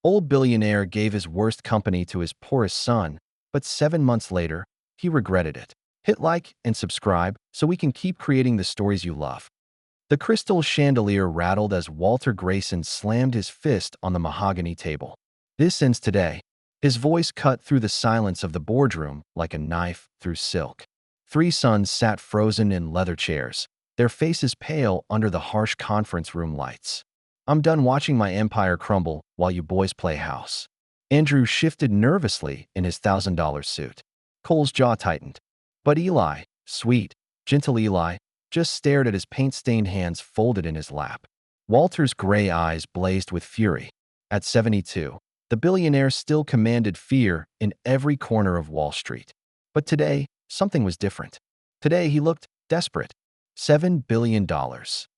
Old billionaire gave his worst company to his poorest son, but 7 months later, he regretted it. Hit like and subscribe so we can keep creating the stories you love. The crystal chandelier rattled as Walter Grayson slammed his fist on the mahogany table. This ends today. His voice cut through the silence of the boardroom like a knife through silk. Three sons sat frozen in leather chairs, their faces pale under the harsh conference room lights. I'm done watching my empire crumble while you boys play house. Andrew shifted nervously in his $1,000 suit. Cole's jaw tightened. But Eli, sweet, gentle Eli, just stared at his paint-stained hands folded in his lap. Walter's gray eyes blazed with fury. At 72, the billionaire still commanded fear in every corner of Wall Street. But today, something was different. Today, he looked desperate. $7 billion,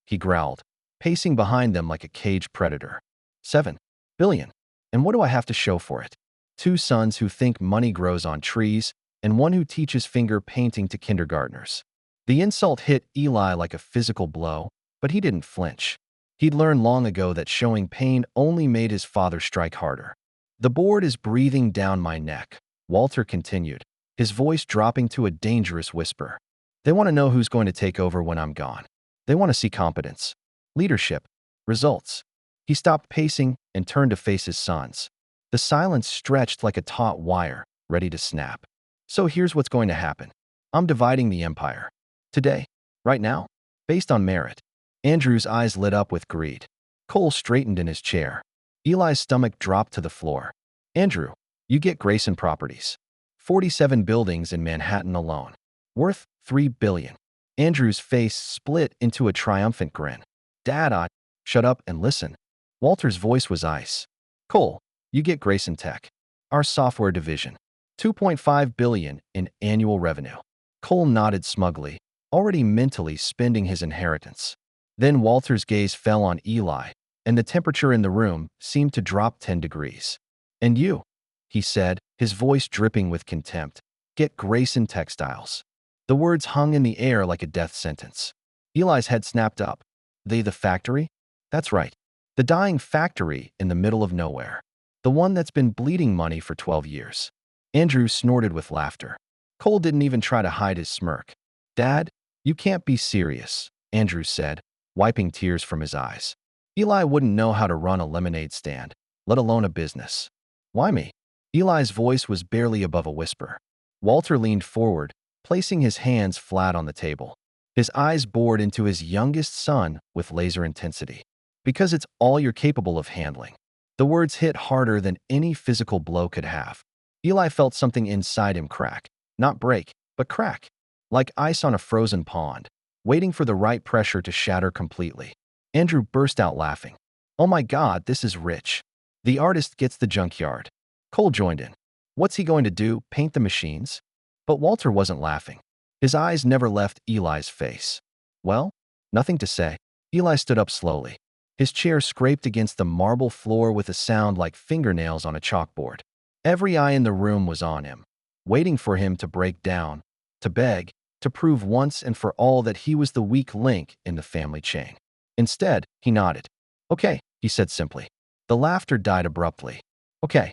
he growled, pacing behind them like a caged predator. 7 billion. And what do I have to show for it? Two sons who think money grows on trees, and one who teaches finger painting to kindergartners. The insult hit Eli like a physical blow, but he didn't flinch. He'd learned long ago that showing pain only made his father strike harder. The board is breathing down my neck, Walter continued, his voice dropping to a dangerous whisper. They want to know who's going to take over when I'm gone. They want to see competence, leadership, results. He stopped pacing and turned to face his sons. The silence stretched like a taut wire, ready to snap. So here's what's going to happen. I'm dividing the empire. Today, right now, based on merit. Andrew's eyes lit up with greed. Cole straightened in his chair. Eli's stomach dropped to the floor. Andrew, you get Grayson Properties. 47 buildings in Manhattan alone. Worth $3 billion. Andrew's face split into a triumphant grin. Dad, shut up and listen. Walter's voice was ice. Cole, you get Grayson Tech. Our software division. $2.5 billion in annual revenue. Cole nodded smugly, already mentally spending his inheritance. Then Walter's gaze fell on Eli, and the temperature in the room seemed to drop 10 degrees. And you, he said, his voice dripping with contempt, get Grayson Textiles. The words hung in the air like a death sentence. Eli's head snapped up. The factory? That's right. The dying factory in the middle of nowhere. The one that's been bleeding money for 12 years. Andrew snorted with laughter. Cole didn't even try to hide his smirk. Dad, you can't be serious, Andrew said, wiping tears from his eyes. Eli wouldn't know how to run a lemonade stand, let alone a business. Why me? Eli's voice was barely above a whisper. Walter leaned forward, placing his hands flat on the table. His eyes bored into his youngest son with laser intensity. Because it's all you're capable of handling. The words hit harder than any physical blow could have. Eli felt something inside him crack. Not break, but crack. Like ice on a frozen pond, waiting for the right pressure to shatter completely. Andrew burst out laughing. Oh my God, this is rich. The artist gets the junkyard. Cole joined in. What's he going to do, paint the machines? But Walter wasn't laughing. His eyes never left Eli's face. Well, nothing to say. Eli stood up slowly. His chair scraped against the marble floor with a sound like fingernails on a chalkboard. Every eye in the room was on him, waiting for him to break down, to beg, to prove once and for all that he was the weak link in the family chain. Instead, he nodded. Okay, he said simply. The laughter died abruptly. Okay.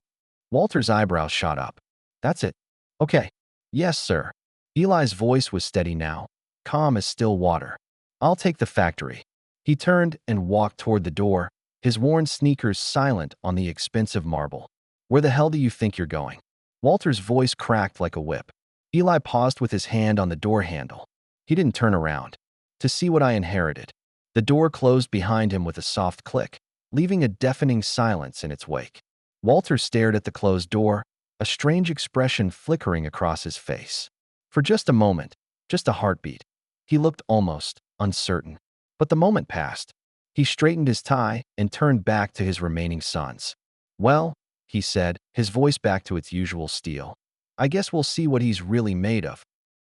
Walter's eyebrows shot up. That's it. Okay. Yes, sir. Eli's voice was steady now, calm as still water. I'll take the factory. He turned and walked toward the door, his worn sneakers silent on the expensive marble. Where the hell do you think you're going? Walter's voice cracked like a whip. Eli paused with his hand on the door handle. He didn't turn around. To see what I inherited. The door closed behind him with a soft click, leaving a deafening silence in its wake. Walter stared at the closed door, a strange expression flickering across his face. For just a moment, just a heartbeat, he looked almost uncertain. But the moment passed. He straightened his tie and turned back to his remaining sons. Well, he said, his voice back to its usual steel. I guess we'll see what he's really made of.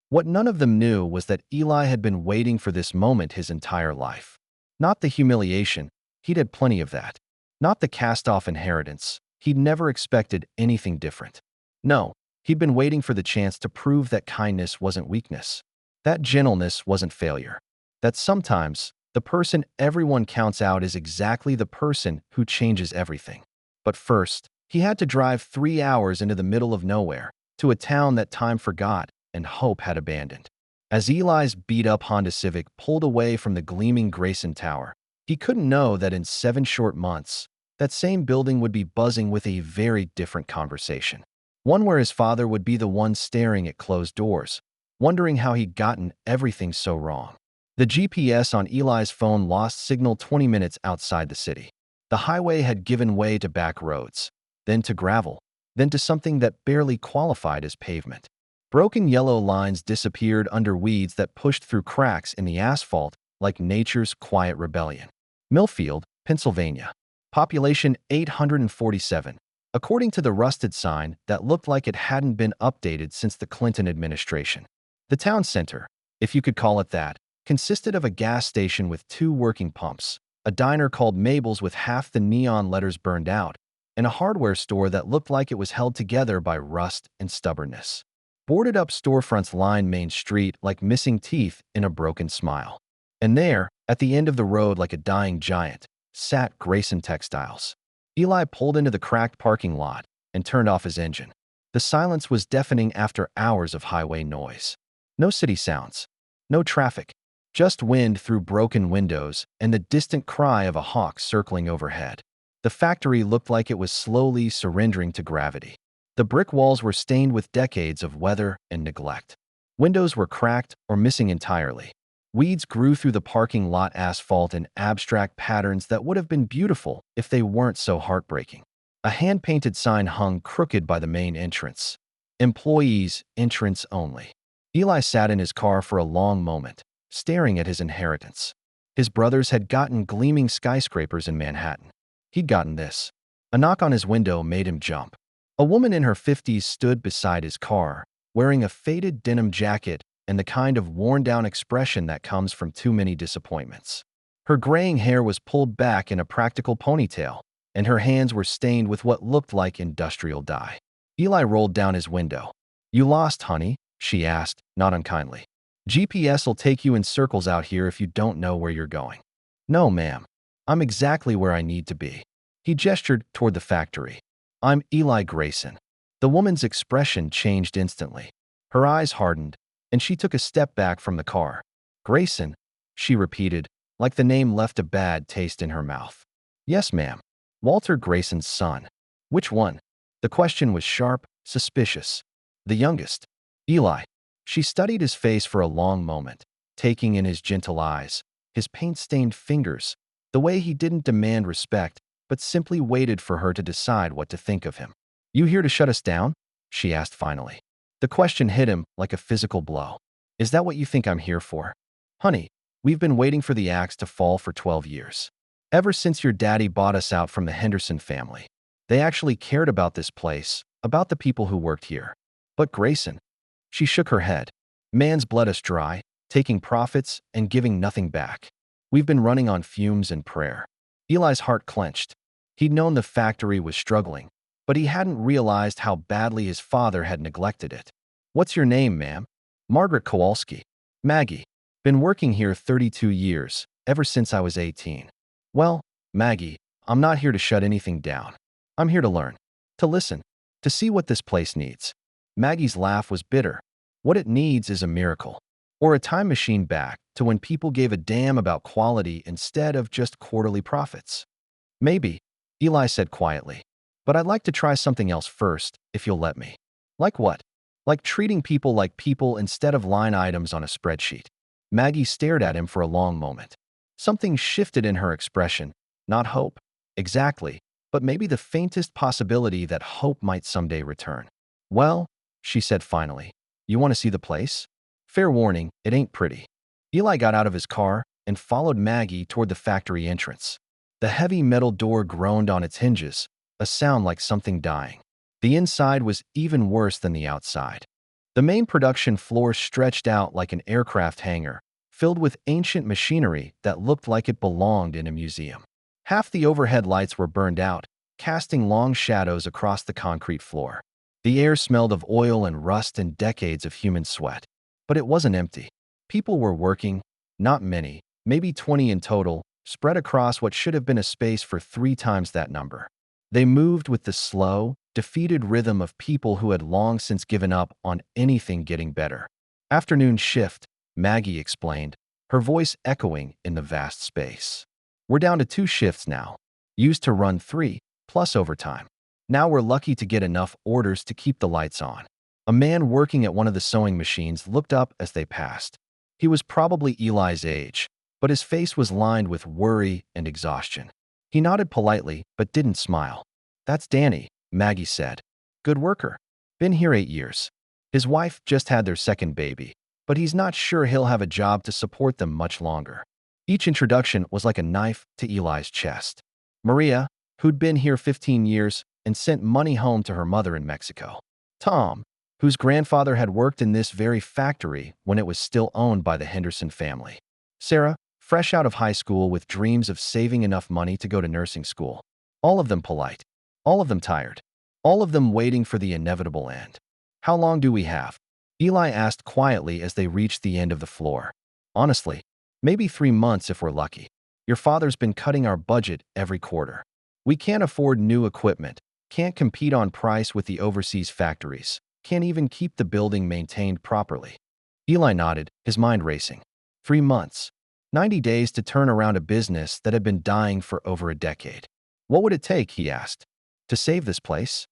What none of them knew was that Eli had been waiting for this moment his entire life. Not the humiliation, he'd had plenty of that. Not the cast-off inheritance, he'd never expected anything different. No, he'd been waiting for the chance to prove that kindness wasn't weakness. That gentleness wasn't failure. That sometimes, the person everyone counts out is exactly the person who changes everything. But first, he had to drive 3 hours into the middle of nowhere, to a town that time forgot and hope had abandoned. As Eli's beat-up Honda Civic pulled away from the gleaming Grayson Tower, he couldn't know that in 7 short months, that same building would be buzzing with a very different conversation. One where his father would be the one staring at closed doors, wondering how he'd gotten everything so wrong. The GPS on Eli's phone lost signal 20 minutes outside the city. The highway had given way to back roads, then to gravel, then to something that barely qualified as pavement. Broken yellow lines disappeared under weeds that pushed through cracks in the asphalt like nature's quiet rebellion. Millfield, Pennsylvania. Population 847. According to the rusted sign that looked like it hadn't been updated since the Clinton administration. The town center, if you could call it that, consisted of a gas station with 2 working pumps, a diner called Mabel's with half the neon letters burned out, and a hardware store that looked like it was held together by rust and stubbornness. Boarded-up storefronts lined Main Street like missing teeth in a broken smile. And there, at the end of the road like a dying giant, sat Grayson Textiles. Eli pulled into the cracked parking lot and turned off his engine. The silence was deafening after hours of highway noise. No city sounds, no traffic, just wind through broken windows and the distant cry of a hawk circling overhead. The factory looked like it was slowly surrendering to gravity. The brick walls were stained with decades of weather and neglect. Windows were cracked or missing entirely. Weeds grew through the parking lot asphalt in abstract patterns that would have been beautiful if they weren't so heartbreaking. A hand-painted sign hung crooked by the main entrance. Employees, entrance only. Eli sat in his car for a long moment, staring at his inheritance. His brothers had gotten gleaming skyscrapers in Manhattan. He'd gotten this. A knock on his window made him jump. A woman in her 50s stood beside his car, wearing a faded denim jacket and the kind of worn-down expression that comes from too many disappointments. Her graying hair was pulled back in a practical ponytail, and her hands were stained with what looked like industrial dye. Eli rolled down his window. "You lost, honey?" she asked, not unkindly. "GPS'll take you in circles out here if you don't know where you're going." "No, ma'am. I'm exactly where I need to be." He gestured toward the factory. "I'm Eli Grayson." The woman's expression changed instantly. Her eyes hardened, and she took a step back from the car. "Grayson," she repeated, like the name left a bad taste in her mouth. "Yes, ma'am. Walter Grayson's son." "Which one?" The question was sharp, suspicious. "The youngest." "Eli." She studied his face for a long moment, taking in his gentle eyes, his paint-stained fingers, the way he didn't demand respect, but simply waited for her to decide what to think of him. "You here to shut us down?" she asked finally. The question hit him like a physical blow. "Is that what you think I'm here for?" "Honey, we've been waiting for the axe to fall for 12 years. Ever since your daddy bought us out from the Henderson family. They actually cared about this place, about the people who worked here. But Grayson..." She shook her head. "Man's bled us dry, taking profits and giving nothing back. We've been running on fumes and prayer." Eli's heart clenched. He'd known the factory was struggling, but he hadn't realized how badly his father had neglected it. "What's your name, ma'am?" "Margaret Kowalski." "Maggie. Been working here 32 years, ever since I was 18. "Well, Maggie, I'm not here to shut anything down. I'm here to learn, to listen, to see what this place needs." Maggie's laugh was bitter. "What it needs is a miracle. Or a time machine back to when people gave a damn about quality instead of just quarterly profits." "Maybe," Eli said quietly. "But I'd like to try something else first, if you'll let me." "Like what?" "Like treating people like people instead of line items on a spreadsheet." Maggie stared at him for a long moment. Something shifted in her expression. Not hope, exactly, but maybe the faintest possibility that hope might someday return. "Well," she said finally, "you want to see the place? Fair warning, it ain't pretty." Eli got out of his car and followed Maggie toward the factory entrance. The heavy metal door groaned on its hinges, a sound like something dying. The inside was even worse than the outside. The main production floor stretched out like an aircraft hangar, filled with ancient machinery that looked like it belonged in a museum. Half the overhead lights were burned out, casting long shadows across the concrete floor. The air smelled of oil and rust and decades of human sweat. But it wasn't empty. People were working, not many, maybe 20 in total, spread across what should have been a space for 3 times that number. They moved with the slow, defeated rhythm of people who had long since given up on anything getting better. Afternoon shift, Maggie explained, her voice echoing in the vast space. We're down to 2 shifts now. Used to run 3, plus overtime. Now we're lucky to get enough orders to keep the lights on. A man working at one of the sewing machines looked up as they passed. He was probably Eli's age, but his face was lined with worry and exhaustion. He nodded politely, but didn't smile. That's Danny, Maggie said. Good worker. Been here 8 years. His wife just had their second baby, but he's not sure he'll have a job to support them much longer. Each introduction was like a knife to Eli's chest. Maria, who'd been here 15 years and sent money home to her mother in Mexico. Tom, whose grandfather had worked in this very factory when it was still owned by the Henderson family. Sarah, fresh out of high school with dreams of saving enough money to go to nursing school. All of them polite. All of them tired. All of them waiting for the inevitable end. How long do we have? Eli asked quietly as they reached the end of the floor. Honestly, maybe 3 months if we're lucky. Your father's been cutting our budget every quarter. We can't afford new equipment, can't compete on price with the overseas factories, can't even keep the building maintained properly. Eli nodded, his mind racing. 3 months. 90 days to turn around a business that had been dying for over a decade. What would it take, he asked, to save this place?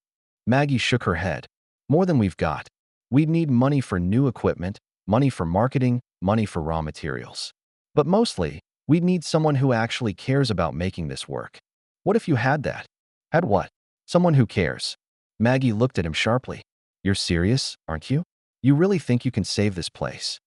Maggie shook her head. More than we've got. We'd need money for new equipment, money for marketing, money for raw materials. But mostly, we'd need someone who actually cares about making this work. What if you had that? Had what? Someone who cares. Maggie looked at him sharply. You're serious, aren't you? You really think you can save this place?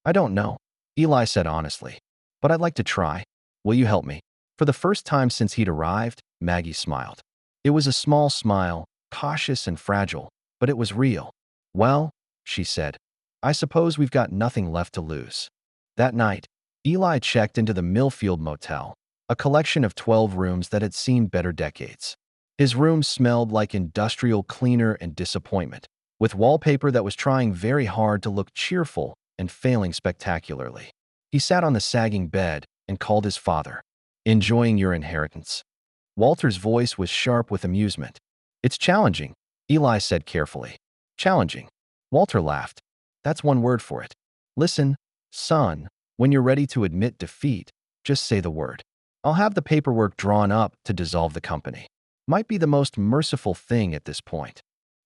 I don't know, Eli said honestly. But I'd like to try. Will you help me? For the first time since he'd arrived, Maggie smiled. It was a small smile, cautious and fragile, but it was real. Well, she said, I suppose we've got nothing left to lose. That night, Eli checked into the Millfield Motel, a collection of 12 rooms that had seen better decades. His room smelled like industrial cleaner and disappointment, with wallpaper that was trying very hard to look cheerful and failing spectacularly. He sat on the sagging bed and called his father. Enjoying your inheritance? Walter's voice was sharp with amusement. It's challenging, Eli said carefully. Challenging. Walter laughed. That's one word for it. Listen, son, when you're ready to admit defeat, just say the word. I'll have the paperwork drawn up to dissolve the company. Might be the most merciful thing at this point.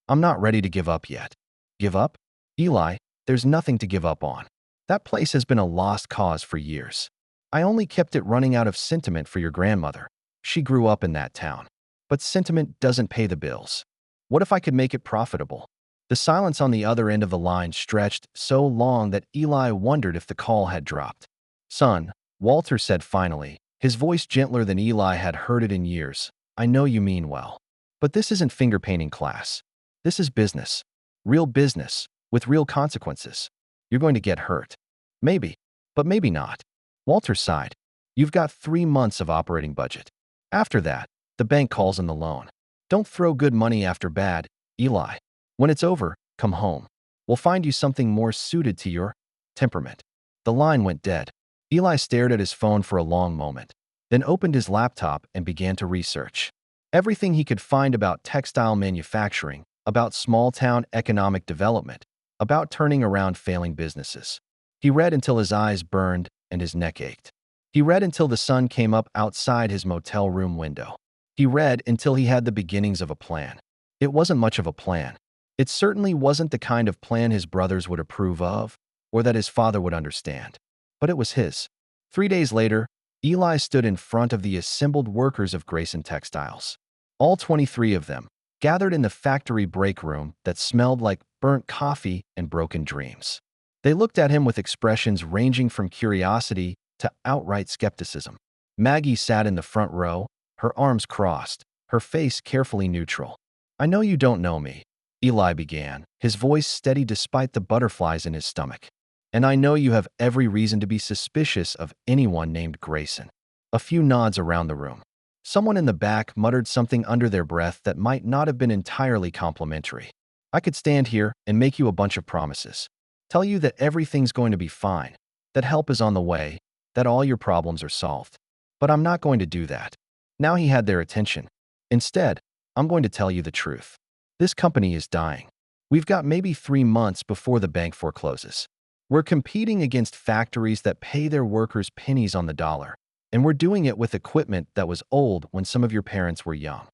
I'm not ready to give up yet. Give up? Eli, there's nothing to give up on. That place has been a lost cause for years. I only kept it running out of sentiment for your grandmother. She grew up in that town. But sentiment doesn't pay the bills. What if I could make it profitable? The silence on the other end of the line stretched so long that Eli wondered if the call had dropped. Son, Walter said finally, his voice gentler than Eli had heard it in years. I know you mean well. But this isn't finger painting class. This is business. Real business, with real consequences. You're going to get hurt. Maybe, but maybe not. Walter sighed. You've got 3 months of operating budget. After that, the bank calls in the loan. Don't throw good money after bad, Eli. When it's over, come home. We'll find you something more suited to your temperament. The line went dead. Eli stared at his phone for a long moment, then opened his laptop and began to research. Everything he could find about textile manufacturing, about small-town economic development, about turning around failing businesses. He read until his eyes burned and his neck ached. He read until the sun came up outside his motel room window. He read until he had the beginnings of a plan. It wasn't much of a plan. It certainly wasn't the kind of plan his brothers would approve of, or that his father would understand. But it was his. 3 days later, Eli stood in front of the assembled workers of Grayson Textiles. All 23 of them, gathered in the factory break room that smelled like burnt coffee and broken dreams. They looked at him with expressions ranging from curiosity to outright skepticism. Maggie sat in the front row, her arms crossed, her face carefully neutral. I know you don't know me, Eli began, his voice steady despite the butterflies in his stomach. And I know you have every reason to be suspicious of anyone named Grayson. A few nods around the room. Someone in the back muttered something under their breath that might not have been entirely complimentary. I could stand here and make you a bunch of promises. Tell you that everything's going to be fine, that help is on the way, that all your problems are solved. But I'm not going to do that. Now he had their attention. Instead, I'm going to tell you the truth. This company is dying. We've got maybe 3 months before the bank forecloses. We're competing against factories that pay their workers pennies on the dollar, and we're doing it with equipment that was old when some of your parents were young."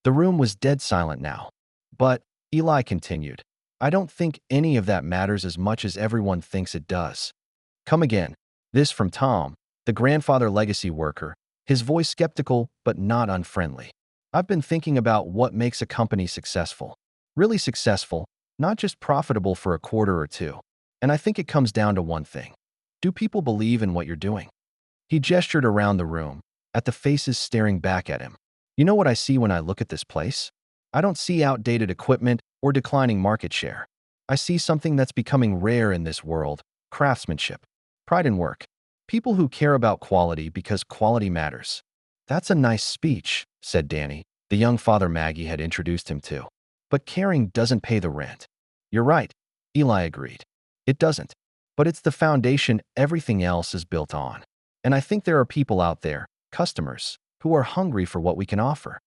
The room was dead silent now. But, Eli continued, "I don't think any of that matters as much as everyone thinks it does." "Come again." This from Tom, the grandfather legacy worker, his voice skeptical but not unfriendly. "I've been thinking about what makes a company successful. Really successful, not just profitable for a quarter or two. And I think it comes down to one thing. Do people believe in what you're doing?" He gestured around the room, at the faces staring back at him. "You know what I see when I look at this place? I don't see outdated equipment or declining market share. I see something that's becoming rare in this world: craftsmanship, pride in work, people who care about quality because quality matters." "That's a nice speech," said Danny, the young father Maggie had introduced him to. "But caring doesn't pay the rent." "You're right," Eli agreed. "It doesn't. But it's the foundation everything else is built on. And I think there are people out there, customers, who are hungry for what we can offer."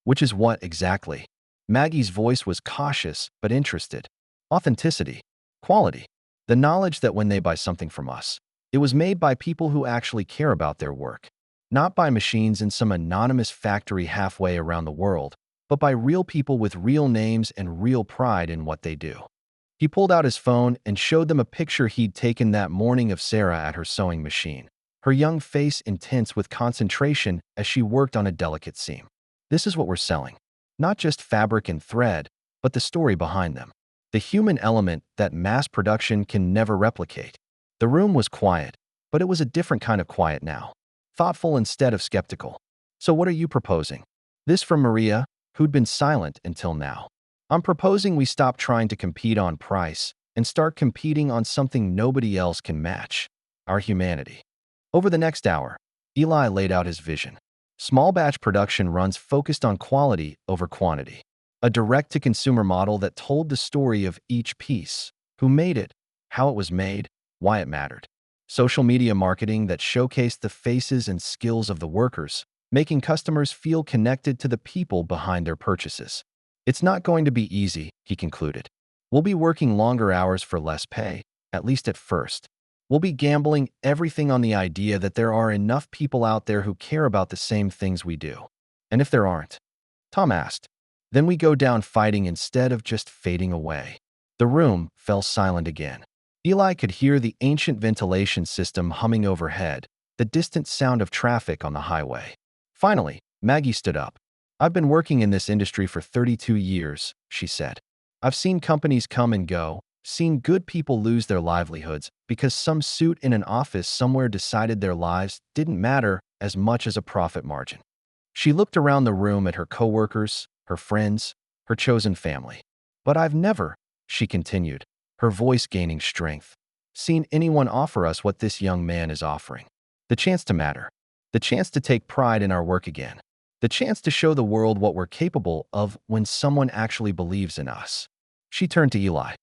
"Which is what exactly?" Maggie's voice was cautious but interested. "Authenticity, quality, the knowledge that when they buy something from us, it was made by people who actually care about their work. Not by machines in some anonymous factory halfway around the world, but by real people with real names and real pride in what they do." He pulled out his phone and showed them a picture he'd taken that morning of Sarah at her sewing machine, her young face intense with concentration as she worked on a delicate seam. "This is what we're selling. Not just fabric and thread, but the story behind them. The human element that mass production can never replicate." The room was quiet, but it was a different kind of quiet now. Thoughtful instead of skeptical. "So what are you proposing?" This from Maria, who'd been silent until now. "I'm proposing we stop trying to compete on price and start competing on something nobody else can match: our humanity." Over the next hour, Eli laid out his vision. Small batch production runs focused on quality over quantity. A direct-to-consumer model that told the story of each piece: who made it, how it was made, why it mattered. Social media marketing that showcased the faces and skills of the workers, making customers feel connected to the people behind their purchases. "It's not going to be easy," he concluded. "We'll be working longer hours for less pay, at least at first. We'll be gambling everything on the idea that there are enough people out there who care about the same things we do. And if there aren't?" Tom asked. "Then we go down fighting instead of just fading away." The room fell silent again. Eli could hear the ancient ventilation system humming overhead, the distant sound of traffic on the highway. Finally, Maggie stood up. "I've been working in this industry for 32 years, she said. "I've seen companies come and go, seen good people lose their livelihoods because some suit in an office somewhere decided their lives didn't matter as much as a profit margin." She looked around the room at her coworkers, her friends, her chosen family. "But I've never," she continued, her voice gaining strength, "seen anyone offer us what this young man is offering. The chance to matter. The chance to take pride in our work again. The chance to show the world what we're capable of when someone actually believes in us." She turned to Eli.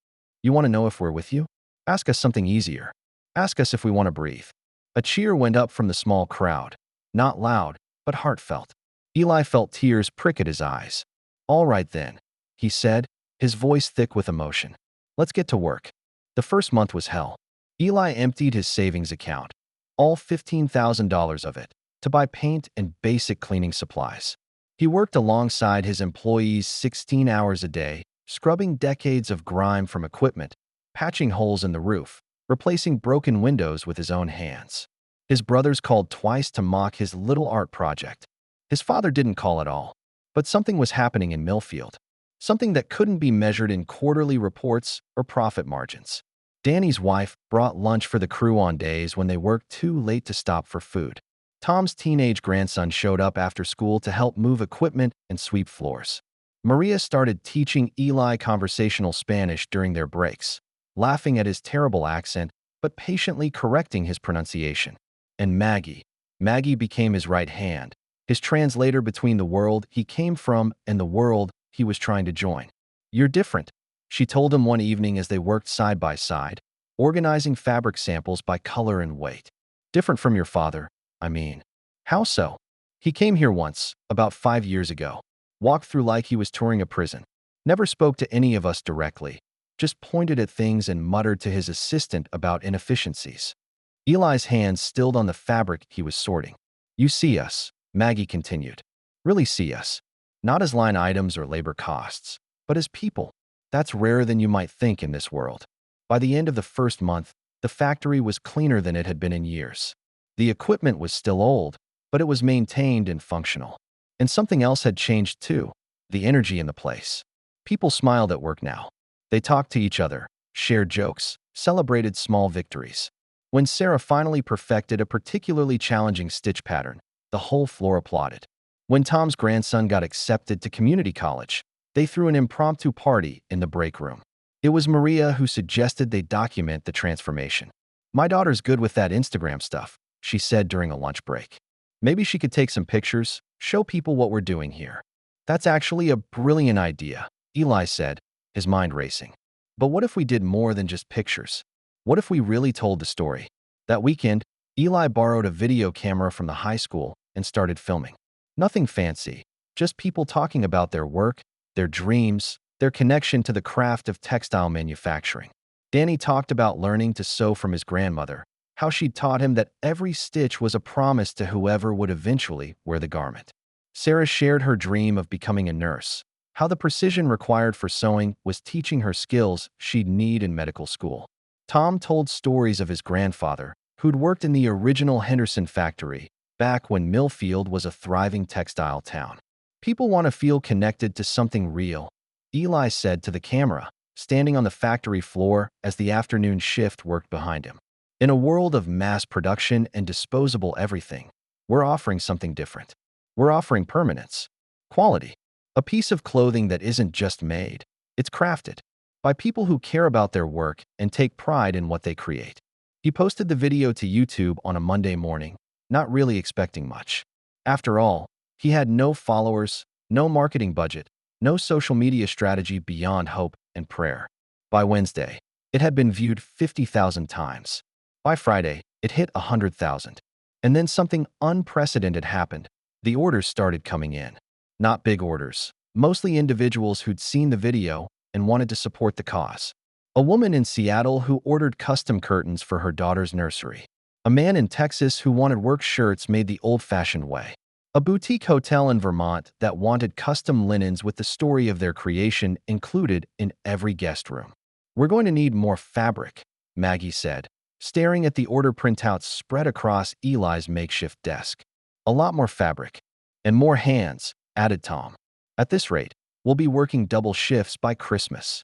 "You want to know if we're with you? Ask us something easier. Ask us if we want to breathe." A cheer went up from the small crowd. Not loud, but heartfelt. Eli felt tears prick at his eyes. "All right then," he said, his voice thick with emotion. "Let's get to work." The first month was hell. Eli emptied his savings account, all $15,000 of it, to buy paint and basic cleaning supplies. He worked alongside his employees 16 hours a day, scrubbing decades of grime from equipment, patching holes in the roof, replacing broken windows with his own hands. His brothers called twice to mock his little art project. His father didn't call at all. But something was happening in Millfield. Something that couldn't be measured in quarterly reports or profit margins. Danny's wife brought lunch for the crew on days when they worked too late to stop for food. Tom's teenage grandson showed up after school to help move equipment and sweep floors. Maria started teaching Eli conversational Spanish during their breaks, laughing at his terrible accent but patiently correcting his pronunciation. And Maggie became his right hand, his translator between the world he came from and the world he was trying to join. "You're different," she told him one evening as they worked side by side, organizing fabric samples by color and weight. "Different from your father, I mean." "How so?" "He came here once, about 5 years ago. walked through like he was touring a prison, never spoke to any of us directly, just pointed at things and muttered to his assistant about inefficiencies. Eli's hands stilled on the fabric he was sorting. You see us, Maggie continued. Really see us. Not as line items or labor costs, but as people. That's rarer than you might think in this world. By the end of the first month, the factory was cleaner than it had been in years. The equipment was still old, but it was maintained and functional. And something else had changed too, the energy in the place. People smiled at work now. They talked to each other, shared jokes, celebrated small victories. When Sarah finally perfected a particularly challenging stitch pattern, the whole floor applauded. When Tom's grandson got accepted to community college, they threw an impromptu party in the break room. It was Maria who suggested they document the transformation. My daughter's good with that Instagram stuff, she said during a lunch break. Maybe she could take some pictures, show people what we're doing here. That's actually a brilliant idea, Eli said, his mind racing. But what if we did more than just pictures? What if we really told the story? That weekend, Eli borrowed a video camera from the high school and started filming. Nothing fancy, just people talking about their work, their dreams, their connection to the craft of textile manufacturing. Danny talked about learning to sew from his grandmother, how she'd taught him that every stitch was a promise to whoever would eventually wear the garment. Sarah shared her dream of becoming a nurse, how the precision required for sewing was teaching her skills she'd need in medical school. Tom told stories of his grandfather, who'd worked in the original Henderson factory, back when Millfield was a thriving textile town. People want to feel connected to something real, Eli said to the camera, standing on the factory floor as the afternoon shift worked behind him. In a world of mass production and disposable everything, we're offering something different. We're offering permanence, quality, a piece of clothing that isn't just made, it's crafted by people who care about their work and take pride in what they create. He posted the video to YouTube on a Monday morning, not really expecting much. After all, he had no followers, no marketing budget, no social media strategy beyond hope and prayer. By Wednesday, it had been viewed 50,000 times. By Friday, it hit 100,000. And then something unprecedented happened. The orders started coming in. Not big orders, mostly individuals who'd seen the video and wanted to support the cause. A woman in Seattle who ordered custom curtains for her daughter's nursery. A man in Texas who wanted work shirts made the old-fashioned way. A boutique hotel in Vermont that wanted custom linens with the story of their creation included in every guest room. We're going to need more fabric, Maggie said, staring at the order printouts spread across Eli's makeshift desk. A lot more fabric. And more hands, added Tom. At this rate, we'll be working double shifts by Christmas.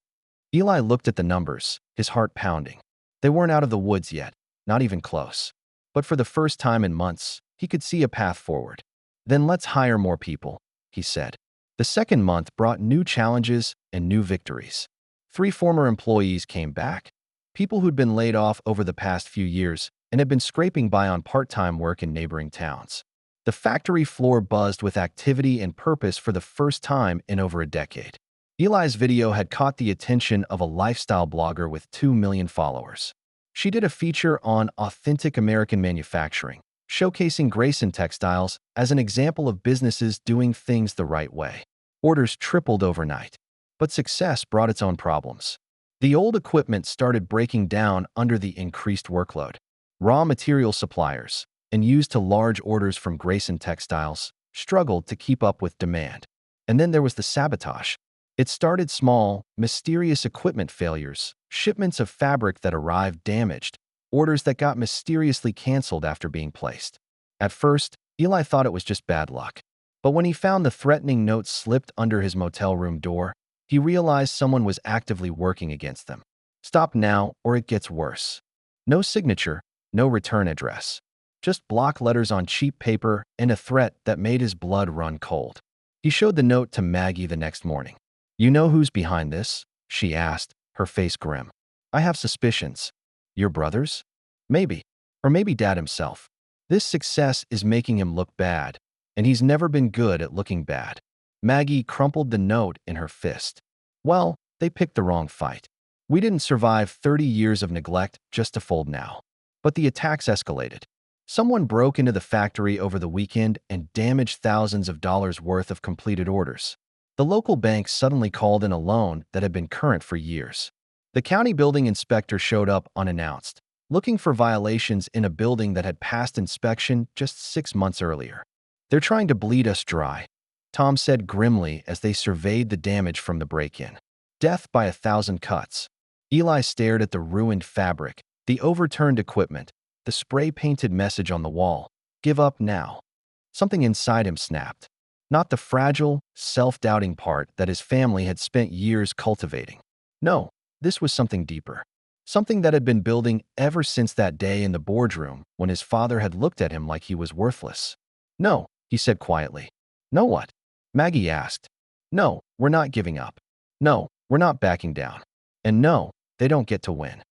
Eli looked at the numbers, his heart pounding. They weren't out of the woods yet, not even close. But for the first time in months, he could see a path forward. Then let's hire more people, he said. The second month brought new challenges and new victories. 3 former employees came back, people who'd been laid off over the past few years and had been scraping by on part-time work in neighboring towns. The factory floor buzzed with activity and purpose for the first time in over a decade. Eli's video had caught the attention of a lifestyle blogger with 2 million followers. She did a feature on authentic American manufacturing, showcasing Grayson Textiles as an example of businesses doing things the right way. Orders tripled overnight, but success brought its own problems. The old equipment started breaking down under the increased workload. Raw material suppliers, and used to large orders from Grayson Textiles, struggled to keep up with demand. And then there was the sabotage. It started small, mysterious equipment failures, shipments of fabric that arrived damaged, orders that got mysteriously canceled after being placed. At first, Eli thought it was just bad luck. But when he found the threatening notes slipped under his motel room door, he realized someone was actively working against them. Stop now or it gets worse. No signature, no return address. Just block letters on cheap paper and a threat that made his blood run cold. He showed the note to Maggie the next morning. You know who's behind this? She asked, her face grim. I have suspicions. Your brothers? Maybe. Or maybe Dad himself. This success is making him look bad, and he's never been good at looking bad. Maggie crumpled the note in her fist. Well, they picked the wrong fight. We didn't survive 30 years of neglect just to fold now. But the attacks escalated. Someone broke into the factory over the weekend and damaged thousands of dollars worth of completed orders. The local bank suddenly called in a loan that had been current for years. The county building inspector showed up unannounced, looking for violations in a building that had passed inspection just 6 months earlier. "They're trying to bleed us dry," Tom said grimly as they surveyed the damage from the break-in. "Death by 1,000 cuts." Eli stared at the ruined fabric, the overturned equipment, the spray-painted message on the wall, "Give up now." Something inside him snapped. Not the fragile, self-doubting part that his family had spent years cultivating. No, this was something deeper. Something that had been building ever since that day in the boardroom when his father had looked at him like he was worthless. "No," he said quietly. "No what?" Maggie asked. "No, we're not giving up. No, we're not backing down. And no, they don't get to win."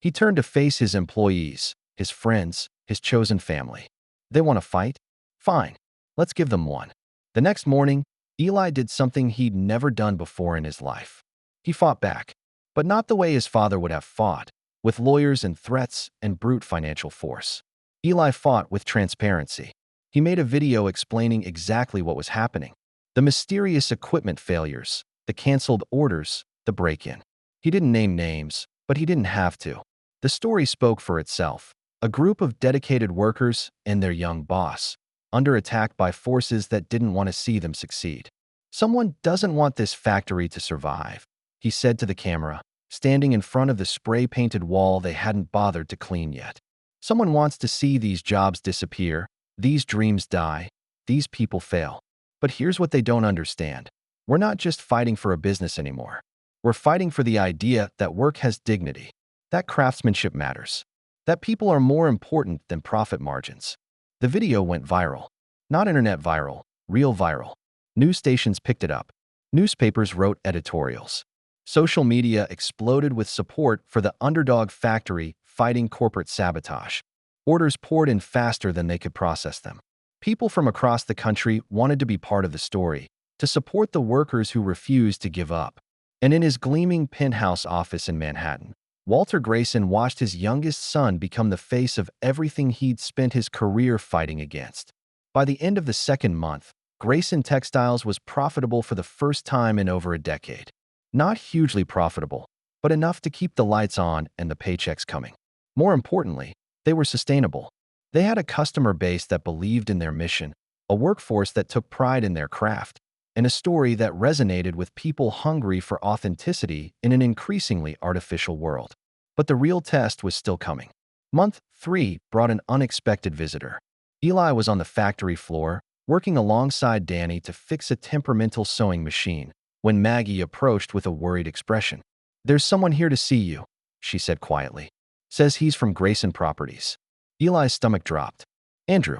He turned to face his employees, his friends, his chosen family. "They want to fight? Fine. Let's give them one." The next morning, Eli did something he'd never done before in his life. He fought back, but not the way his father would have fought, with lawyers and threats and brute financial force. Eli fought with transparency. He made a video explaining exactly what was happening. The mysterious equipment failures, the canceled orders, the break-in. He didn't name names, but he didn't have to. The story spoke for itself. A group of dedicated workers and their young boss, under attack by forces that didn't want to see them succeed. "Someone doesn't want this factory to survive," he said to the camera, standing in front of the spray-painted wall they hadn't bothered to clean yet. "Someone wants to see these jobs disappear, these dreams die, these people fail. But here's what they don't understand. We're not just fighting for a business anymore. We're fighting for the idea that work has dignity, that craftsmanship matters, that people are more important than profit margins." The video went viral. Not internet viral, real viral. News stations picked it up. Newspapers wrote editorials. Social media exploded with support for the underdog factory fighting corporate sabotage. Orders poured in faster than they could process them. People from across the country wanted to be part of the story, to support the workers who refused to give up. And in his gleaming penthouse office in Manhattan, Walter Grayson watched his youngest son become the face of everything he'd spent his career fighting against. By the end of the second month, Grayson Textiles was profitable for the first time in over a decade. Not hugely profitable, but enough to keep the lights on and the paychecks coming. More importantly, they were sustainable. They had a customer base that believed in their mission, a workforce that took pride in their craft, and a story that resonated with people hungry for authenticity in an increasingly artificial world. But the real test was still coming. Month 3 brought an unexpected visitor. Eli was on the factory floor, working alongside Danny to fix a temperamental sewing machine, when Maggie approached with a worried expression. "There's someone here to see you," she said quietly. "Says he's from Grayson Properties." Eli's stomach dropped. Andrew.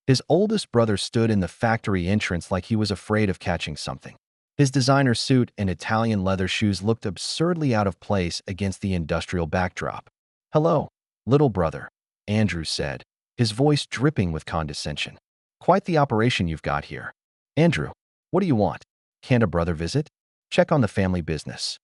His oldest brother stood in the factory entrance like he was afraid of catching something. His designer suit and Italian leather shoes looked absurdly out of place against the industrial backdrop. "Hello, little brother," Andrew said, his voice dripping with condescension. "Quite the operation you've got here." "Andrew, what do you want? Can't a brother visit? Check on the family business."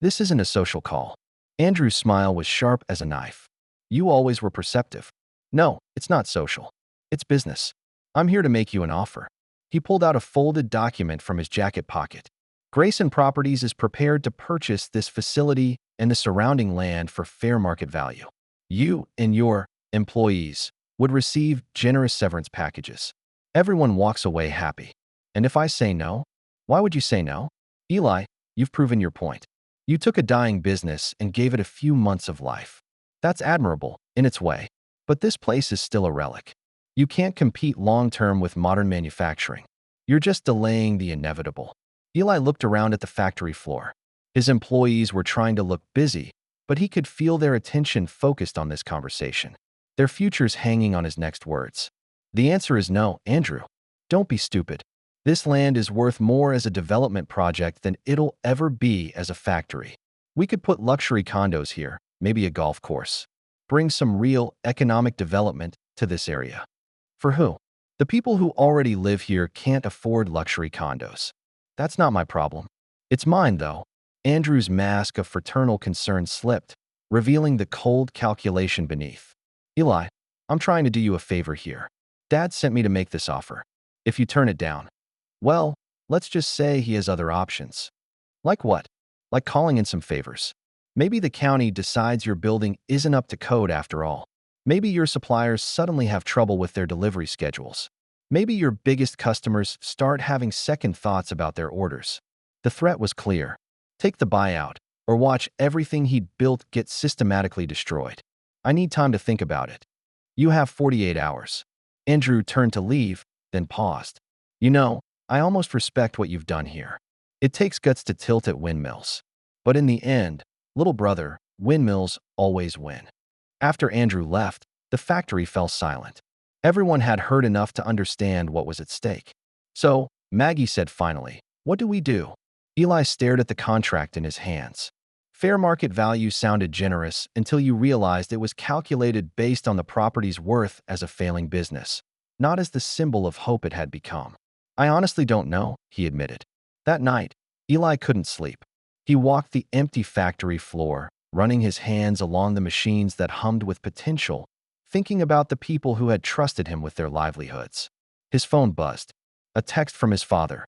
"This isn't a social call." Andrew's smile was sharp as a knife. "You always were perceptive." "No, it's not social. It's business. I'm here to make you an offer." He pulled out a folded document from his jacket pocket. "Grayson Properties is prepared to purchase this facility and the surrounding land for fair market value. You and your employees would receive generous severance packages. Everyone walks away happy. And if I say no, why would you say no? Eli, you've proven your point. You took a dying business and gave it a few months of life. That's admirable, in its way. But this place is still a relic. You can't compete long-term with modern manufacturing. You're just delaying the inevitable." Eli looked around at the factory floor. His employees were trying to look busy, but he could feel their attention focused on this conversation, their futures hanging on his next words. "The answer is no, Andrew. Don't be stupid. This land is worth more as a development project than it'll ever be as a factory. We could put luxury condos here, maybe a golf course. Bring some real economic development to this area." "For who?" "The people who already live here can't afford luxury condos. That's not my problem. It's mine, though." Andrew's mask of fraternal concern slipped, revealing the cold calculation beneath. "Eli, I'm trying to do you a favor here. Dad sent me to make this offer. If you turn it down, well, Let's just say he has other options. Like what? Like calling in some favors. Maybe the county decides your building isn't up to code after all. Maybe your suppliers suddenly have trouble with their delivery schedules. Maybe your biggest customers start having second thoughts about their orders. The threat was clear. Take the buyout, or watch everything he'd built get systematically destroyed. I need time to think about it. You have 48 hours. Andrew turned to leave, then paused. You know, I almost respect what you've done here. It takes guts to tilt at windmills. But in the end, little brother, windmills always win. After Andrew left, the factory fell silent. Everyone had heard enough to understand what was at stake. So, Maggie said finally, "What do we do?" Eli stared at the contract in his hands. Fair market value sounded generous until you realized it was calculated based on the property's worth as a failing business, not as the symbol of hope it had become. "I honestly don't know," he admitted. That night, Eli couldn't sleep. He walked the empty factory floor, running his hands along the machines that hummed with potential, thinking about the people who had trusted him with their livelihoods. His phone buzzed. A text from his father.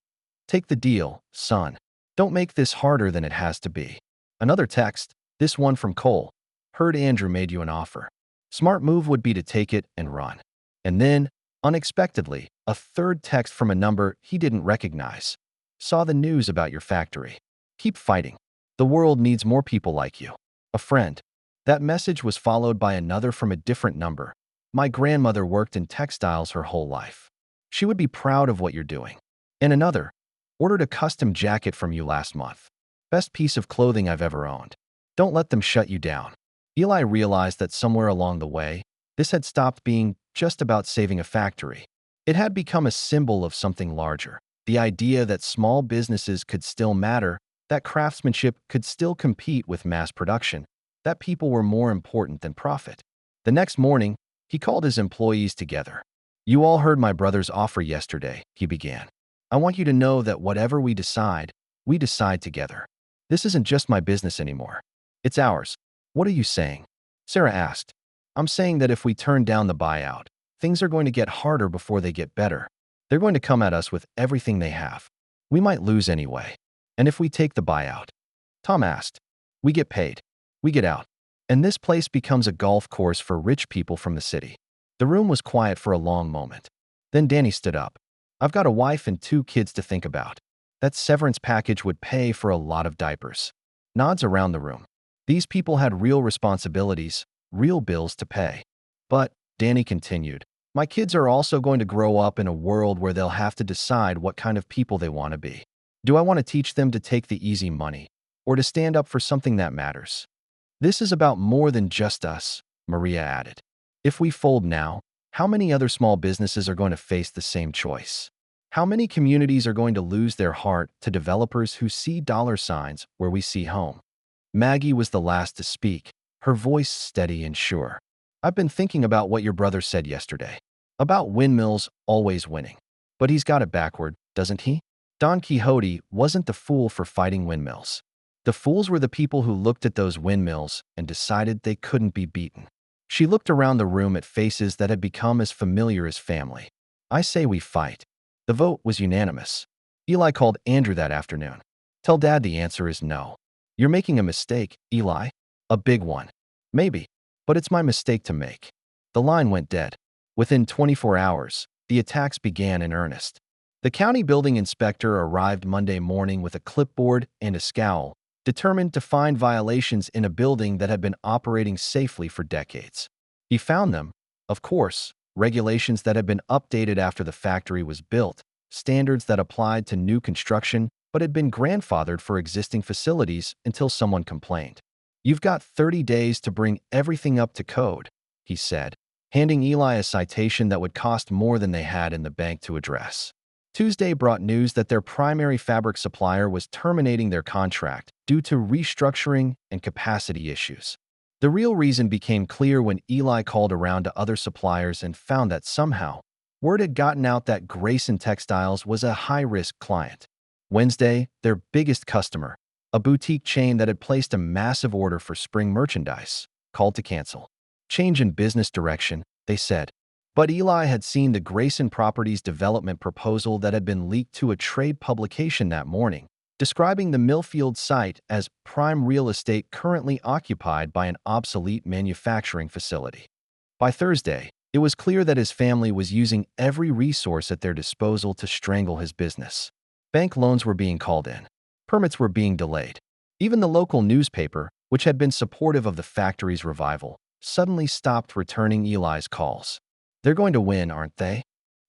"Take the deal, son. Don't make this harder than it has to be." Another text, this one from Cole. "Heard Andrew made you an offer. Smart move would be to take it and run." And then, unexpectedly, a third text from a number he didn't recognize. "Saw the news about your factory. Keep fighting. The world needs more people like you. A friend." That message was followed by another from a different number. "My grandmother worked in textiles her whole life. She would be proud of what you're doing." And another, "Ordered a custom jacket from you last month. Best piece of clothing I've ever owned. Don't let them shut you down." Eli realized that somewhere along the way, this had stopped being just about saving a factory. It had become a symbol of something larger. The idea that small businesses could still matter, that craftsmanship could still compete with mass production, that people were more important than profit. The next morning, he called his employees together. "You all heard my brother's offer yesterday," he began. "I want you to know that whatever we decide together. This isn't just my business anymore. It's ours." "What are you saying?" Sarah asked. "I'm saying that if we turn down the buyout, things are going to get harder before they get better. They're going to come at us with everything they have. We might lose anyway. And if we take the buyout?" Tom asked. "We get paid. We get out. And this place becomes a golf course for rich people from the city." The room was quiet for a long moment. Then Danny stood up. "I've got a wife and 2 kids to think about. That severance package would pay for a lot of diapers." Nods around the room. These people had real responsibilities, real bills to pay. "But," Danny continued, "my kids are also going to grow up in a world where they'll have to decide what kind of people they want to be. Do I want to teach them to take the easy money, or to stand up for something that matters?" "This is about more than just us," Maria added. "If we fold now, how many other small businesses are going to face the same choice? How many communities are going to lose their heart to developers who see dollar signs where we see home?" Maggie was the last to speak, her voice steady and sure. "I've been thinking about what your brother said yesterday. About windmills always winning. But he's got it backward, doesn't he? Don Quixote wasn't the fool for fighting windmills. The fools were the people who looked at those windmills and decided they couldn't be beaten." She looked around the room at faces that had become as familiar as family. "I say we fight." The vote was unanimous. Eli called Andrew that afternoon. "Tell Dad the answer is no." "You're making a mistake, Eli." "A big one." "Maybe, but it's my mistake to make." The line went dead. Within 24 hours, the attacks began in earnest. The county building inspector arrived Monday morning with a clipboard and a scowl, determined to find violations in a building that had been operating safely for decades. He found them, of course, regulations that had been updated after the factory was built, standards that applied to new construction but had been grandfathered for existing facilities until someone complained. "You've got 30 days to bring everything up to code," he said, handing Eli a citation that would cost more than they had in the bank to address. Tuesday brought news that their primary fabric supplier was terminating their contract due to restructuring and capacity issues. The real reason became clear when Eli called around to other suppliers and found that somehow, word had gotten out that Grayson Textiles was a high-risk client. Wednesday, their biggest customer, a boutique chain that had placed a massive order for spring merchandise, called to cancel. "Change in business direction," they said. But Eli had seen the Grayson Properties development proposal that had been leaked to a trade publication that morning, describing the Millfield site as prime real estate currently occupied by an obsolete manufacturing facility. By Thursday, it was clear that his family was using every resource at their disposal to strangle his business. Bank loans were being called in. Permits were being delayed. Even the local newspaper, which had been supportive of the factory's revival, suddenly stopped returning Eli's calls. "They're going to win, aren't they?"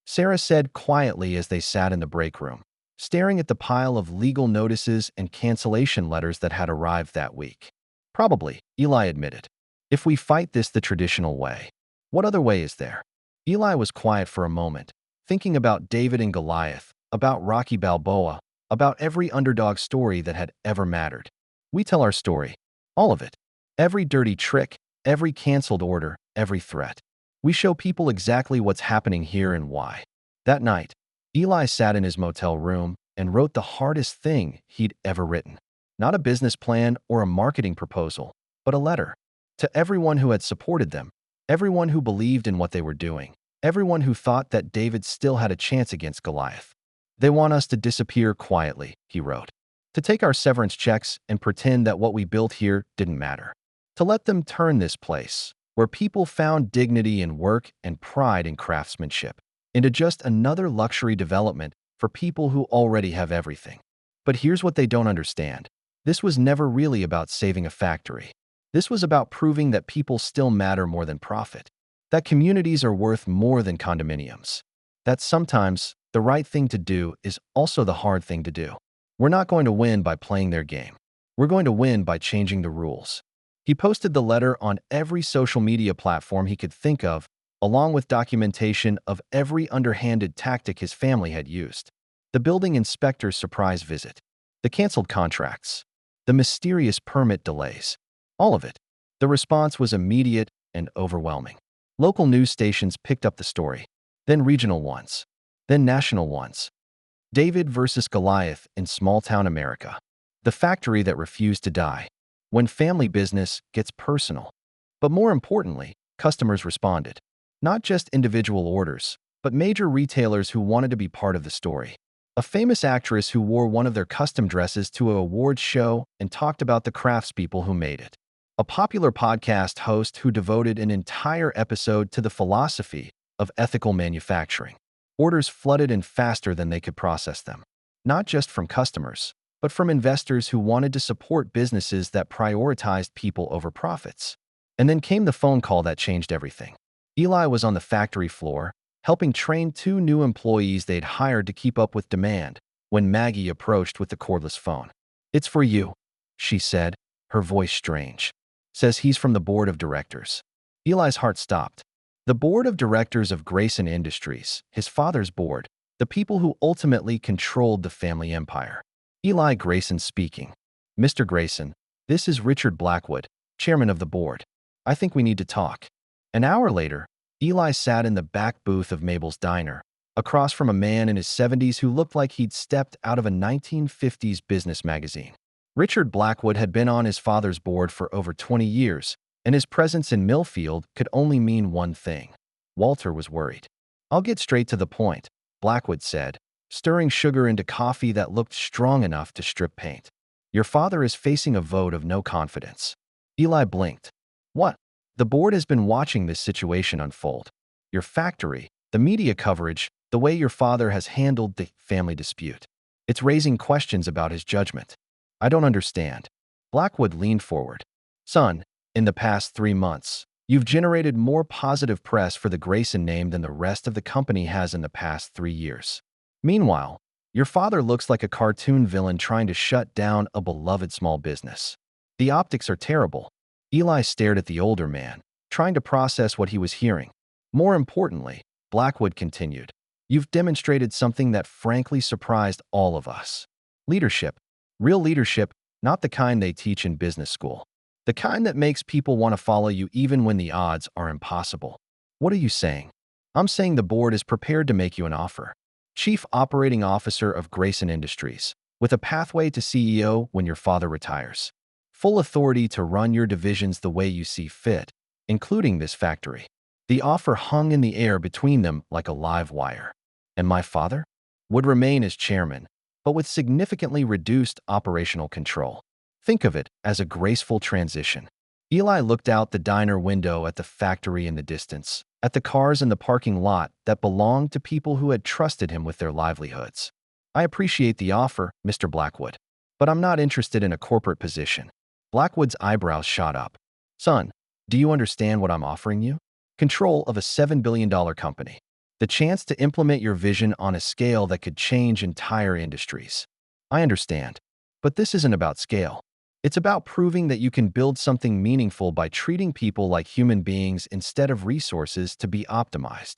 Sarah said quietly as they sat in the break room, staring at the pile of legal notices and cancellation letters that had arrived that week. "Probably," Eli admitted. "If we fight this the traditional way." "What other way is there?" Eli was quiet for a moment, thinking about David and Goliath, about Rocky Balboa, about every underdog story that had ever mattered. "We tell our story. All of it. Every dirty trick, every canceled order, every threat. We show people exactly what's happening here and why." That night, Eli sat in his motel room and wrote the hardest thing he'd ever written. Not a business plan or a marketing proposal, but a letter. To everyone who had supported them, everyone who believed in what they were doing, everyone who thought that David still had a chance against Goliath. "They want us to disappear quietly," he wrote. "To take our severance checks and pretend that what we built here didn't matter. To let them turn this place, where people found dignity in work and pride in craftsmanship, into just another luxury development for people who already have everything." But here's what they don't understand. This was never really about saving a factory. This was about proving that people still matter more than profit, that communities are worth more than condominiums, that sometimes the right thing to do is also the hard thing to do. "We're not going to win by playing their game. We're going to win by changing the rules." He posted the letter on every social media platform he could think of, along with documentation of every underhanded tactic his family had used. The building inspector's surprise visit, the canceled contracts, the mysterious permit delays. All of it. The response was immediate and overwhelming. Local news stations picked up the story, then regional ones, then national ones. David versus Goliath in small-town America. The factory that refused to die. When family business gets personal. But more importantly, customers responded. Not just individual orders, but major retailers who wanted to be part of the story. A famous actress who wore one of their custom dresses to an awards show and talked about the craftspeople who made it. A popular podcast host who devoted an entire episode to the philosophy of ethical manufacturing. Orders flooded in faster than they could process them. Not just from customers, but from investors who wanted to support businesses that prioritized people over profits. And then came the phone call that changed everything. Eli was on the factory floor, helping train 2 new employees they'd hired to keep up with demand, when Maggie approached with the cordless phone. "It's for you," she said, her voice strange. "Says he's from the board of directors." Eli's heart stopped. The board of directors of Grayson Industries, his father's board, the people who ultimately controlled the family empire. Eli Grayson speaking. "Mr. Grayson, this is Richard Blackwood, chairman of the board. I think we need to talk." An hour later, Eli sat in the back booth of Mabel's Diner, across from a man in his 70s who looked like he'd stepped out of a 1950s business magazine. Richard Blackwood had been on his father's board for over 20 years, and his presence in Millfield could only mean one thing. Walter was worried. "I'll get straight to the point," Blackwood said, stirring sugar into coffee that looked strong enough to strip paint. "Your father is facing a vote of no confidence." Eli blinked. "What?" "The board has been watching this situation unfold. Your factory, the media coverage, the way your father has handled the family dispute. It's raising questions about his judgment." "I don't understand." Blackwood leaned forward. "Son, in the past 3 months, you've generated more positive press for the Grayson name than the rest of the company has in the past 3 years. Meanwhile, your father looks like a cartoon villain trying to shut down a beloved small business. The optics are terrible." Eli stared at the older man, trying to process what he was hearing. "More importantly," Blackwood continued, "you've demonstrated something that frankly surprised all of us. Leadership. Real leadership, not the kind they teach in business school. The kind that makes people want to follow you even when the odds are impossible." "What are you saying?" "I'm saying the board is prepared to make you an offer. Chief Operating Officer of Grayson Industries, with a pathway to CEO when your father retires. Full authority to run your divisions the way you see fit, including this factory." The offer hung in the air between them like a live wire. And my father? Would remain as chairman, but with significantly reduced operational control. Think of it as a graceful transition. Eli looked out the diner window at the factory in the distance, at the cars in the parking lot that belonged to people who had trusted him with their livelihoods. I appreciate the offer, Mr. Blackwood, but I'm not interested in a corporate position. Blackwood's eyebrows shot up. Son, do you understand what I'm offering you? Control of a $7 billion company. The chance to implement your vision on a scale that could change entire industries. I understand, but this isn't about scale. It's about proving that you can build something meaningful by treating people like human beings instead of resources to be optimized.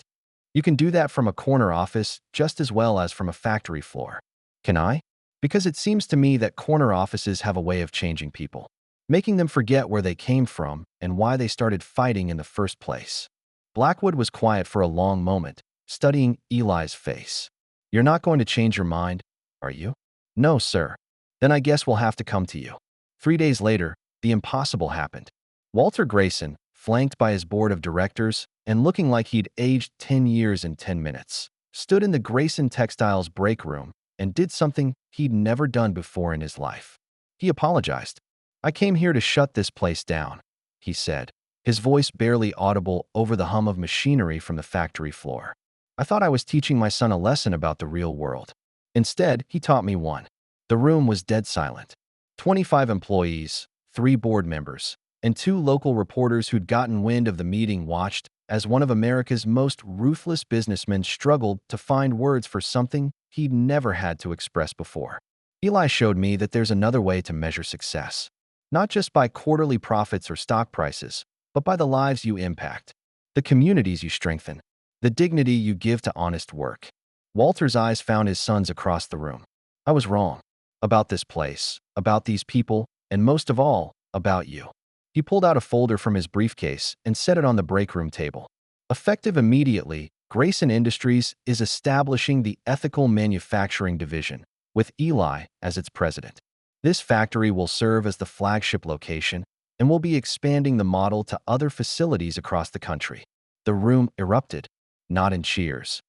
You can do that from a corner office just as well as from a factory floor. Can I? Because it seems to me that corner offices have a way of changing people, making them forget where they came from and why they started fighting in the first place. Blackwood was quiet for a long moment, studying Eli's face. You're not going to change your mind, are you? No, sir. Then I guess we'll have to come to you. 3 days later, the impossible happened. Walter Grayson, flanked by his board of directors and looking like he'd aged 10 years in 10 minutes, stood in the Grayson Textiles break room and did something he'd never done before in his life. He apologized. I came here to shut this place down, he said, his voice barely audible over the hum of machinery from the factory floor. I thought I was teaching my son a lesson about the real world. Instead, he taught me one. The room was dead silent. 25 employees, 3 board members, and 2 local reporters who'd gotten wind of the meeting watched as one of America's most ruthless businessmen struggled to find words for something he'd never had to express before. Eli showed me that there's another way to measure success, not just by quarterly profits or stock prices, but by the lives you impact, the communities you strengthen, the dignity you give to honest work. Walter's eyes found his son's across the room. I was wrong. About this place, about these people, and most of all, about you. He pulled out a folder from his briefcase and set it on the break room table. Effective immediately, Grayson Industries is establishing the Ethical Manufacturing Division, with Eli as its president. This factory will serve as the flagship location and will be expanding the model to other facilities across the country. The room erupted, not in cheers.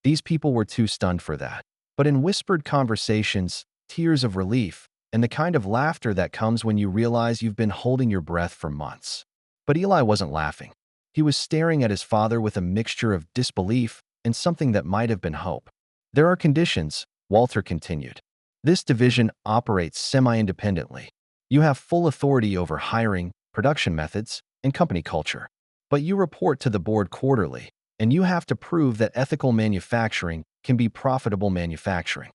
These people were too stunned for that, but in whispered conversations, tears of relief, and the kind of laughter that comes when you realize you've been holding your breath for months. But Eli wasn't laughing. He was staring at his father with a mixture of disbelief and something that might have been hope. There are conditions, Walter continued. This division operates semi-independently. You have full authority over hiring, production methods, and company culture. But you report to the board quarterly, and you have to prove that ethical manufacturing can be profitable manufacturing.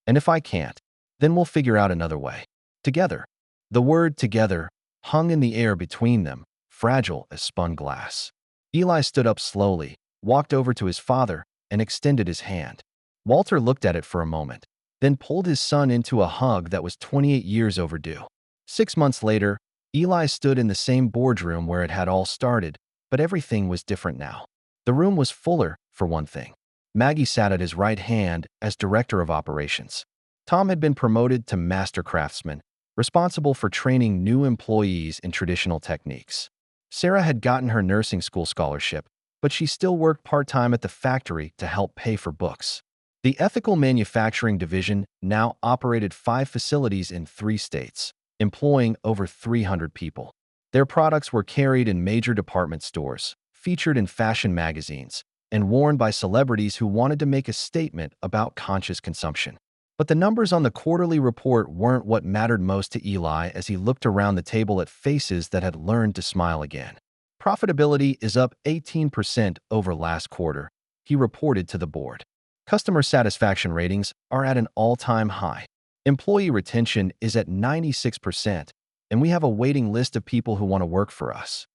And if I can't, then we'll figure out another way. Together. The word together hung in the air between them, fragile as spun glass. Eli stood up slowly, walked over to his father, and extended his hand. Walter looked at it for a moment, then pulled his son into a hug that was 28 years overdue. 6 months later, Eli stood in the same boardroom where it had all started, but everything was different now. The room was fuller, for one thing. Maggie sat at his right hand as director of operations. Tom had been promoted to master craftsman, responsible for training new employees in traditional techniques. Sarah had gotten her nursing school scholarship, but she still worked part-time at the factory to help pay for books. The Ethical Manufacturing Division now operated 5 facilities in 3 states, employing over 300 people. Their products were carried in major department stores, featured in fashion magazines, and worn by celebrities who wanted to make a statement about conscious consumption. But the numbers on the quarterly report weren't what mattered most to Eli as he looked around the table at faces that had learned to smile again. Profitability is up 18% over last quarter, he reported to the board. Customer satisfaction ratings are at an all-time high. Employee retention is at 96%, and we have a waiting list of people who want to work for us.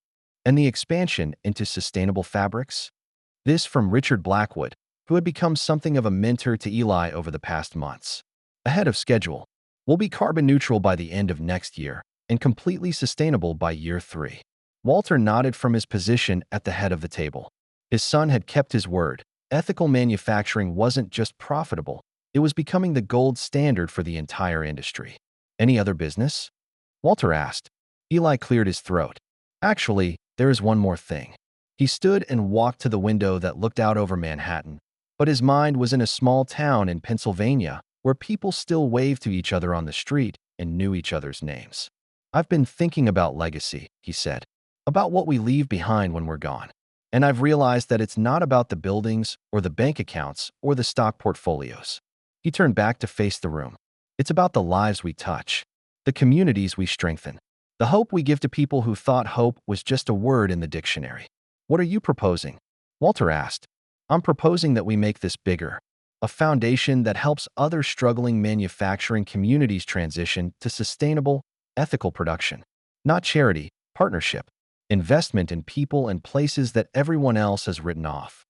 And the expansion into sustainable fabrics? This from Richard Blackwood, who had become something of a mentor to Eli over the past months. Ahead of schedule, we'll be carbon neutral by the end of next year and completely sustainable by year 3. Walter nodded from his position at the head of the table. His son had kept his word. Ethical manufacturing wasn't just profitable, it was becoming the gold standard for the entire industry. Any other business? Walter asked. Eli cleared his throat. Actually, there is one more thing. He stood and walked to the window that looked out over Manhattan, but his mind was in a small town in Pennsylvania where people still waved to each other on the street and knew each other's names. "I've been thinking about legacy," he said, "about what we leave behind when we're gone. And I've realized that it's not about the buildings or the bank accounts or the stock portfolios." He turned back to face the room. "It's about the lives we touch, the communities we strengthen, the hope we give to people who thought hope was just a word in the dictionary." "What are you proposing?" Walter asked. "I'm proposing that we make this bigger, a foundation that helps other struggling manufacturing communities transition to sustainable, ethical production. Not charity, partnership, investment in people and places that everyone else has written off."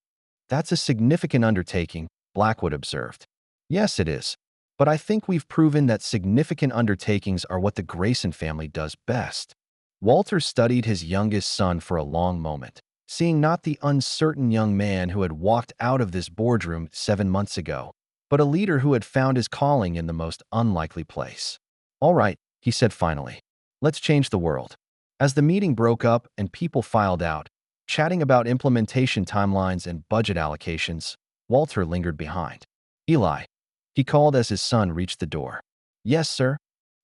"That's a significant undertaking," Blackwood observed. "Yes, it is. But I think we've proven that significant undertakings are what the Grayson family does best." Walter studied his youngest son for a long moment, seeing not the uncertain young man who had walked out of this boardroom 7 months ago, but a leader who had found his calling in the most unlikely place. "All right," he said finally. "Let's change the world." As the meeting broke up and people filed out, chatting about implementation timelines and budget allocations, Walter lingered behind. "Eli," he called as his son reached the door. "Yes, sir.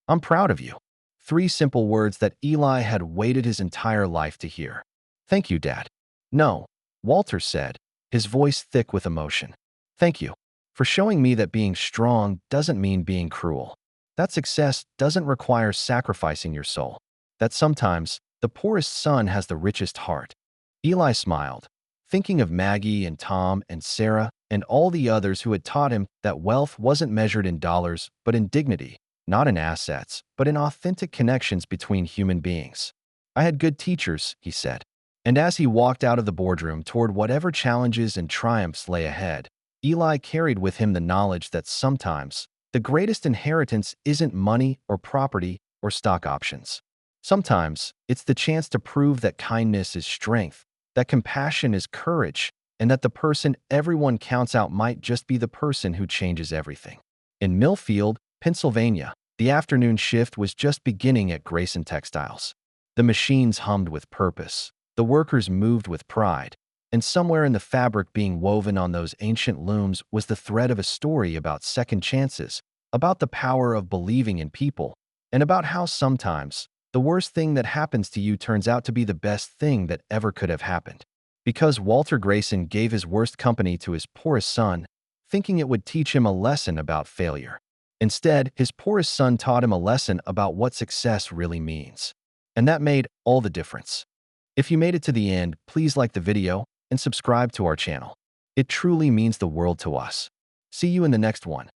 I'm proud of you." 3 simple words that Eli had waited his entire life to hear. "Thank you, Dad." "No," Walter said, his voice thick with emotion. "Thank you for showing me that being strong doesn't mean being cruel. That success doesn't require sacrificing your soul. That sometimes the poorest son has the richest heart." Eli smiled, thinking of Maggie and Tom and Sarah and all the others who had taught him that wealth wasn't measured in dollars but in dignity, not in assets, but in authentic connections between human beings. "I had good teachers," he said. And as he walked out of the boardroom toward whatever challenges and triumphs lay ahead, Eli carried with him the knowledge that sometimes the greatest inheritance isn't money or property or stock options. Sometimes it's the chance to prove that kindness is strength, that compassion is courage, and that the person everyone counts out might just be the person who changes everything. In Millfield, Pennsylvania, the afternoon shift was just beginning at Grayson Textiles. The machines hummed with purpose, the workers moved with pride, and somewhere in the fabric being woven on those ancient looms was the thread of a story about second chances, about the power of believing in people, and about how sometimes the worst thing that happens to you turns out to be the best thing that ever could have happened. Because Walter Grayson gave his worst company to his poorest son, thinking it would teach him a lesson about failure. Instead, his poorest son taught him a lesson about what success really means. And that made all the difference. If you made it to the end, please like the video and subscribe to our channel. It truly means the world to us. See you in the next one.